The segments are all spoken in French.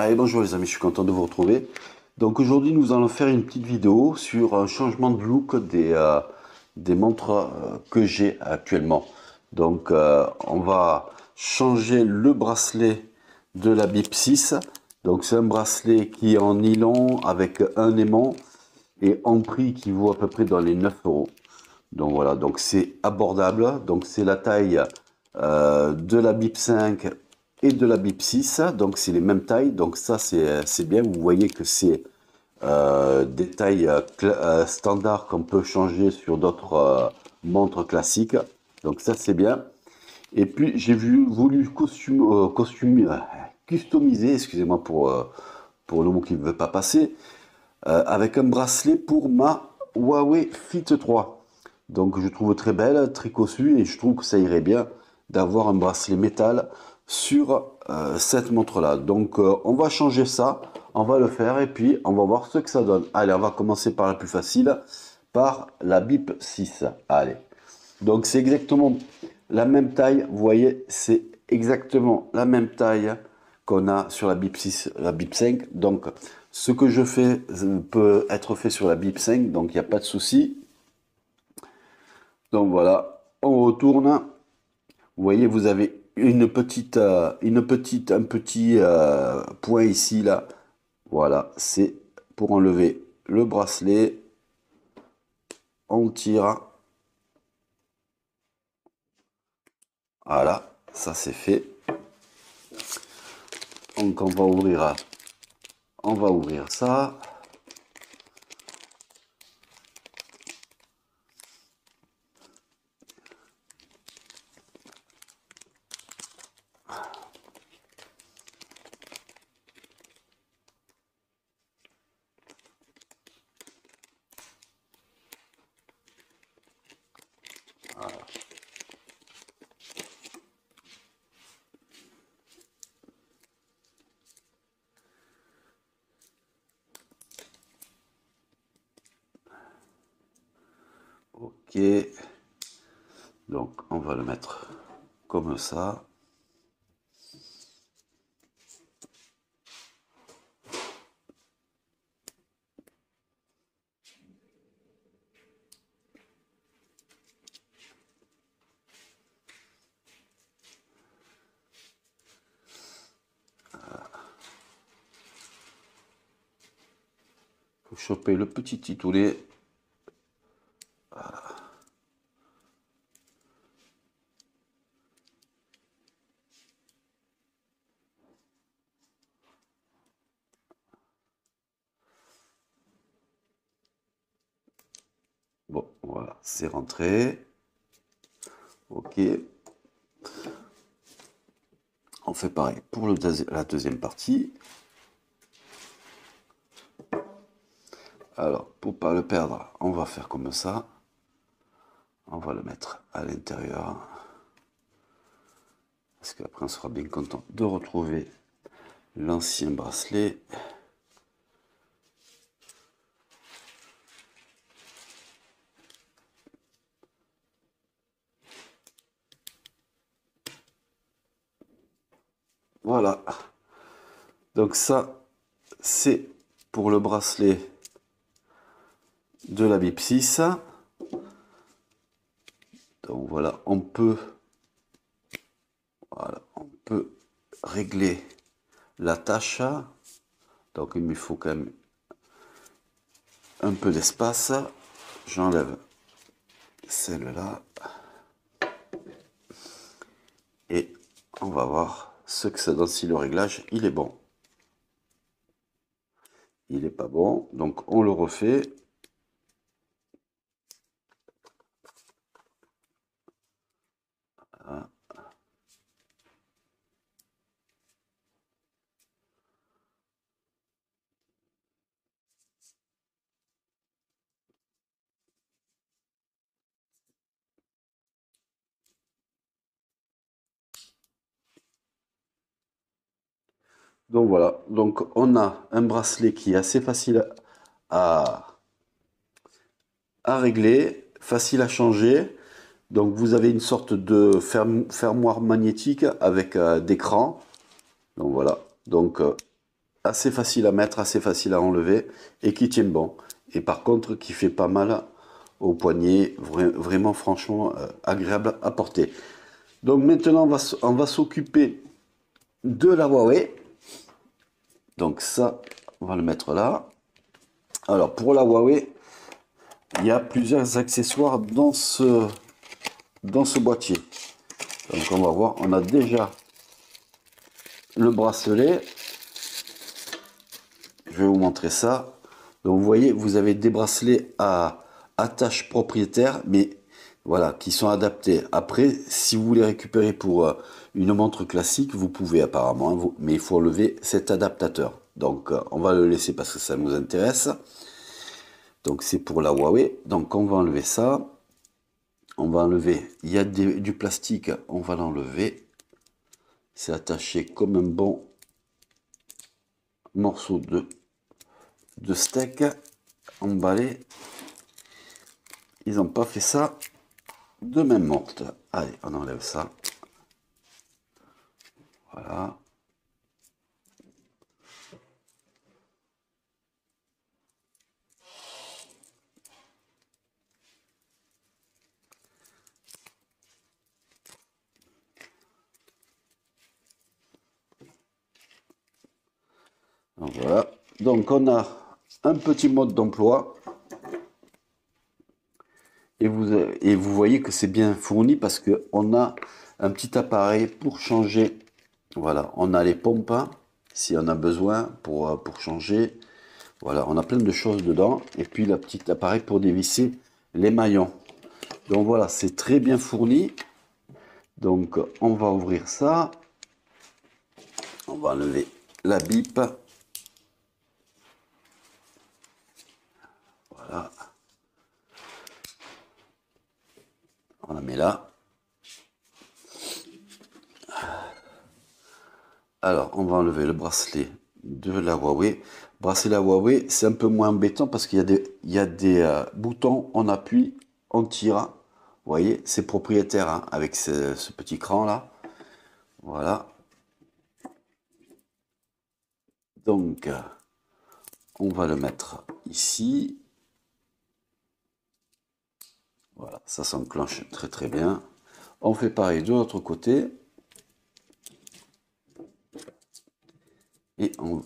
Allez, bonjour les amis, je suis content de vous retrouver. Donc aujourd'hui, nous allons faire une petite vidéo sur un changement de look des montres que j'ai actuellement. Donc on va changer le bracelet de la BIP 6. Donc c'est un bracelet qui est en nylon avec un aimant et en prix qui vaut à peu près dans les 9 euros. Donc voilà, donc c'est abordable. Donc c'est la taille de la BIP 5 et de la BIP 6. Donc c'est les mêmes tailles. Donc ça c'est bien. Vous voyez que c'est des tailles standards qu'on peut changer sur d'autres montres classiques. Donc ça c'est bien. Et puis j'ai voulu customiser, excusez-moi pour le mot qui ne veut pas passer, avec un bracelet pour ma Huawei Fit 3. Donc je trouve très belle, très cossue et je trouve que ça irait bien d'avoir un bracelet métal sur cette montre-là. Donc on va changer ça, on va le faire et puis on va voir ce que ça donne. Allez, on va commencer par la plus facile, par la BIP 6. Allez, donc c'est exactement la même taille, vous voyez, c'est exactement la même taille qu'on a sur la BIP 6, la BIP 5. Donc ce que je fais peut être fait sur la BIP 5, donc il n'y a pas de souci. Donc voilà, on retourne. Vous voyez, vous avez un petit point ici, là. Voilà, c'est pour enlever le bracelet. On tire. Voilà, ça c'est fait. Donc on va ouvrir ça. Ok, donc on va le mettre comme ça. Faut choper le petit titoulet. Bon, voilà, c'est rentré. Ok. On fait pareil pour la deuxième partie. Alors, pour pas le perdre, on va faire comme ça. On va le mettre à l'intérieur. Parce qu'après, on sera bien content de retrouver l'ancien bracelet. Voilà. Donc ça, c'est pour le bracelet de la BIP 6. Donc voilà, voilà, on peut régler la tâche. Donc il me faut quand même un peu d'espace. J'enlève celle-là. Et on va voir ce que ça donne si le réglage il est bon. Il n'est pas bon, donc on le refait. Voilà. Donc voilà, donc on a un bracelet qui est assez facile à, à régler, facile à changer. Donc vous avez une sorte de fermoir magnétique avec d'écran. Donc voilà, donc assez facile à mettre, assez facile à enlever et qui tient bon. Et par contre, qui fait pas mal au poignet, vraiment franchement agréable à porter. Donc maintenant, on va s'occuper de la Huawei. Donc ça, on va le mettre là. Alors pour la Huawei, il y a plusieurs accessoires dans ce boîtier. Donc on va voir, on a déjà le bracelet. Je vais vous montrer ça. Donc vous voyez, vous avez des bracelets à attache propriétaire, mais voilà, qui sont adaptés. Après, si vous les récupérez pour une montre classique, vous pouvez apparemment, hein, mais il faut enlever cet adaptateur. Donc on va le laisser parce que ça nous intéresse. Donc c'est pour la Huawei. Donc on va enlever ça. On va enlever, il y a du plastique, on va l'enlever. C'est attaché comme un bon morceau de steak emballé. Ils n'ont pas fait ça de même monte. Allez, on enlève ça. Voilà. Donc, voilà. Donc on a un petit mode d'emploi. Et vous voyez que c'est bien fourni parce qu'on a un petit appareil pour changer. Voilà, on a les pompes hein, si on a besoin pour changer. Voilà, on a plein de choses dedans. Et puis le petit appareil pour dévisser les maillons. Donc voilà, c'est très bien fourni. Donc on va ouvrir ça. On va enlever la bip. Voilà. On la met là. Alors, on va enlever le bracelet de la Huawei. Bracelet la Huawei, c'est un peu moins embêtant parce qu'il y a des boutons, on appuie, on tire. Vous voyez, c'est propriétaire hein, avec ce petit cran là. Voilà. Donc, on va le mettre ici. Voilà, ça s'enclenche très très bien. On fait pareil de l'autre côté. Et on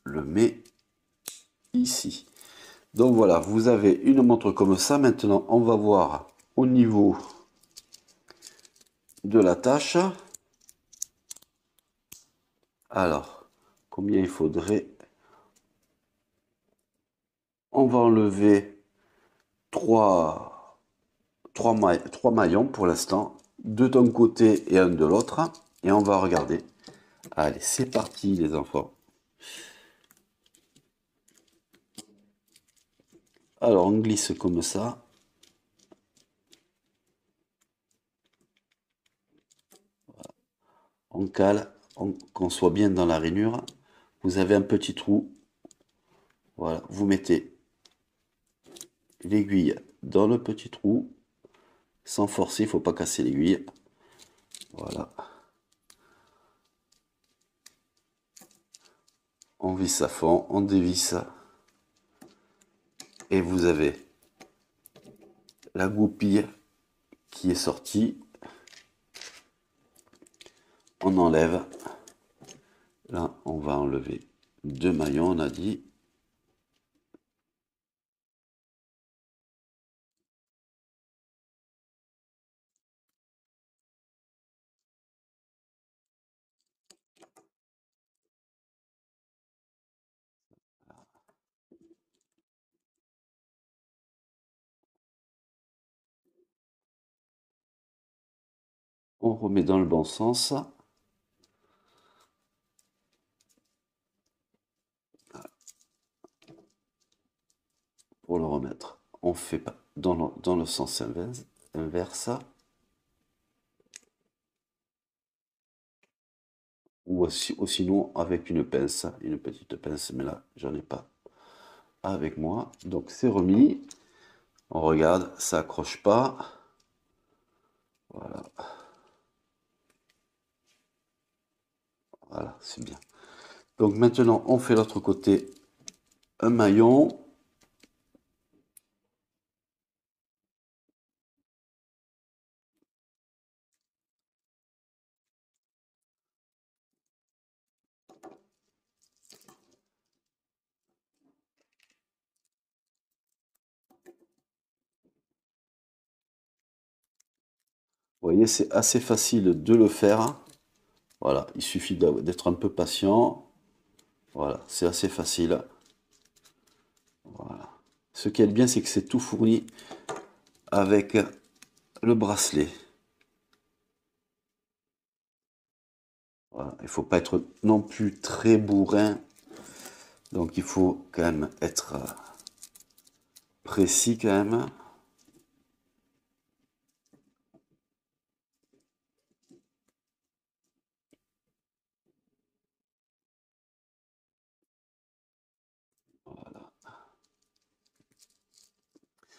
le met ici. Donc voilà, vous avez une montre comme ça. Maintenant, on va voir au niveau de la tâche. Alors, combien il faudrait? On va enlever trois maillons pour l'instant, deux d'un côté et un de l'autre, et on va regarder. Allez, c'est parti les enfants. Alors, on glisse comme ça. On cale, qu'on soit bien dans la rainure. Vous avez un petit trou. Voilà, vous mettez l'aiguille dans le petit trou. Sans forcer, il ne faut pas casser l'aiguille. Voilà. On visse à fond, on dévisse. Et vous avez la goupille qui est sortie. On enlève. Là, on va enlever deux maillons, on a dit. On remet dans le bon sens. Pour le remettre, on fait pas dans le sens inverse. Ou sinon avec une pince, une petite pince, mais là, j'en ai pas avec moi. Donc c'est remis. On regarde, ça accroche pas. Voilà. Voilà, c'est bien. Donc maintenant, on fait l'autre côté, un maillon. Vous voyez, c'est assez facile de le faire. Voilà, il suffit d'être un peu patient. Voilà, c'est assez facile. Voilà. Ce qui est bien, c'est que c'est tout fourni avec le bracelet. Voilà. Il ne faut pas être non plus très bourrin. Donc il faut quand même être précis quand même.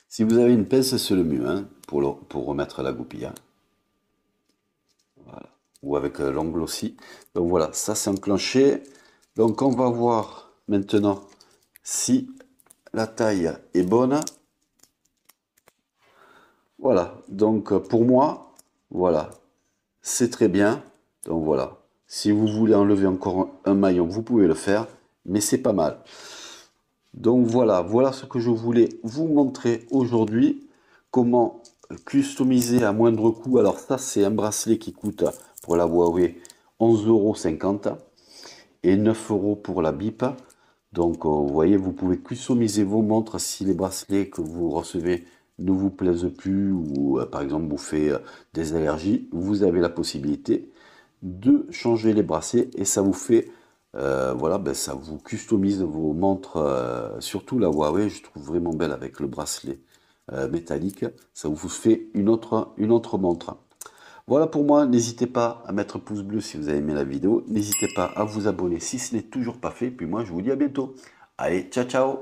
Si vous avez une pince, c'est le mieux hein, pour remettre la goupille. Hein. Voilà. Ou avec l'ongle aussi. Donc voilà, ça c'est enclenché. Donc on va voir maintenant si la taille est bonne. Voilà, donc pour moi, voilà, c'est très bien. Donc voilà, si vous voulez enlever encore un maillon, vous pouvez le faire, mais c'est pas mal. Donc voilà, voilà ce que je voulais vous montrer aujourd'hui. Comment customiser à moindre coût. Alors ça, c'est un bracelet qui coûte pour la Huawei 11,50 € et 9 € pour la BIP. Donc vous voyez, vous pouvez customiser vos montres si les bracelets que vous recevez ne vous plaisent plus ou par exemple vous fait des allergies. Vous avez la possibilité de changer les bracelets et ça vous fait voilà, ben, ça vous customise vos montres, surtout la Huawei, je trouve vraiment belle avec le bracelet métallique. Ça vous fait une autre montre. Voilà pour moi, n'hésitez pas à mettre pouce bleu si vous avez aimé la vidéo. N'hésitez pas à vous abonner si ce n'est toujours pas fait. Puis moi, je vous dis à bientôt. Allez, ciao, ciao!